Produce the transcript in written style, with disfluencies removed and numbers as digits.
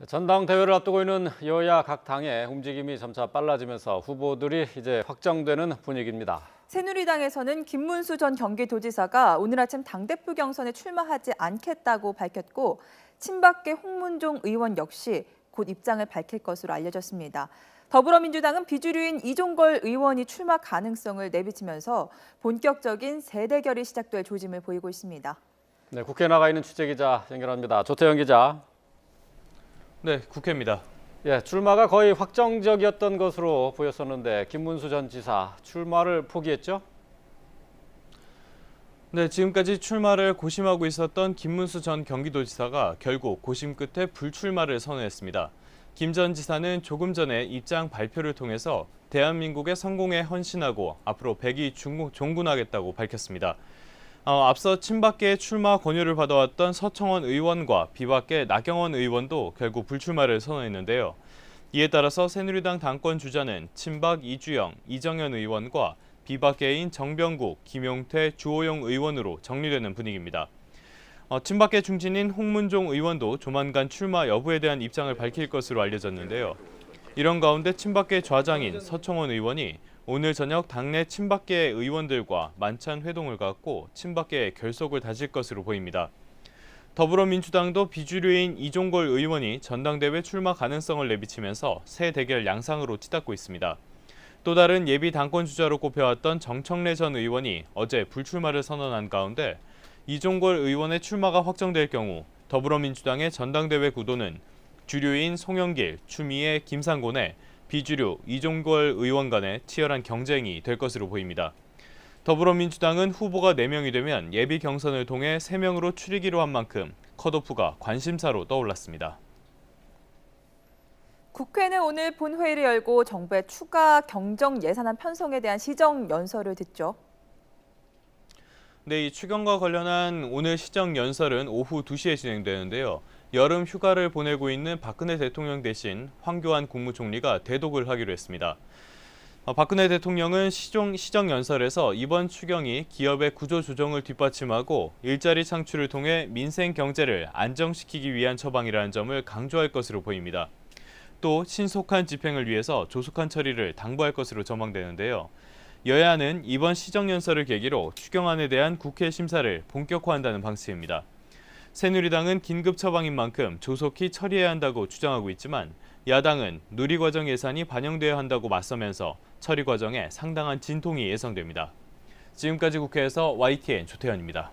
전당대회를 앞두고 있는 여야 각 당의 움직임이 점차 빨라지면서 후보들이 이제 확정되는 분위기입니다. 새누리당에서는 김문수 전 경기도지사가 오늘 아침 당대표 경선에 출마하지 않겠다고 밝혔고, 친박계 홍문종 의원 역시 곧 입장을 밝힐 것으로 알려졌습니다. 더불어민주당은 비주류인 이종걸 의원이 출마 가능성을 내비치면서 본격적인 세대결이 시작될 조짐을 보이고 있습니다. 네, 국회에 나가 있는 취재기자 연결합니다. 조태영 기자. 네, 국회입니다. 예, 출마가 거의 확정적이었던 것으로 보였었는데 김문수 전 지사 출마를 포기했죠? 네, 지금까지 출마를 고심하고 있었던 김문수 전 경기도지사가 결국 고심 끝에 불출마를 선언했습니다. 김 전 지사는 조금 전에 입장 발표를 통해서 대한민국의 성공에 헌신하고 앞으로 백이 종군하겠다고 밝혔습니다. 앞서 친박계 출마 권유를 받아왔던 서청원 의원과 비박계 나경원 의원도 결국 불출마를 선언했는데요. 이에 따라서 새누리당 당권 주자는 친박 이주영, 이정현 의원과 비박계인 정병국, 김용태, 주호영 의원으로 정리되는 분위기입니다. 친박계 중진인 홍문종 의원도 조만간 출마 여부에 대한 입장을 밝힐 것으로 알려졌는데요. 이런 가운데 친박계 좌장인 서청원 의원이 오늘 저녁 당내 친박계 의원들과 만찬 회동을 갖고 친박계의 결속을 다질 것으로 보입니다. 더불어민주당도 비주류인 이종걸 의원이 전당대회 출마 가능성을 내비치면서 새 대결 양상으로 치닫고 있습니다. 또 다른 예비 당권 주자로 꼽혀왔던 정청래 전 의원이 어제 불출마를 선언한 가운데 이종걸 의원의 출마가 확정될 경우 더불어민주당의 전당대회 구도는 주류인 송영길, 추미애, 김상곤의 비주류 이종걸 의원 간의 치열한 경쟁이 될 것으로 보입니다. 더불어민주당은 후보가 4명이 되면 예비 경선을 통해 3명으로 추리기로 한 만큼 컷오프가 관심사로 떠올랐습니다. 국회는 오늘 본회의를 열고 정부의 추가 경정 예산안 편성에 대한 시정 연설을 듣죠. 네, 이 추경과 관련한 오늘 시정 연설은 오후 2시에 진행되는데요. 여름 휴가를 보내고 있는 박근혜 대통령 대신 황교안 국무총리가 대독을 하기로 했습니다. 박근혜 대통령은 시정 연설에서 이번 추경이 기업의 구조 조정을 뒷받침하고 일자리 창출을 통해 민생 경제를 안정시키기 위한 처방이라는 점을 강조할 것으로 보입니다. 또 신속한 집행을 위해서 조속한 처리를 당부할 것으로 전망되는데요. 여야는 이번 시정연설을 계기로 추경안에 대한 국회 심사를 본격화한다는 방침입니다. 새누리당은 긴급 처방인 만큼 조속히 처리해야 한다고 주장하고 있지만 야당은 누리과정 예산이 반영돼야 한다고 맞서면서 처리 과정에 상당한 진통이 예상됩니다. 지금까지 국회에서 YTN 조태현입니다.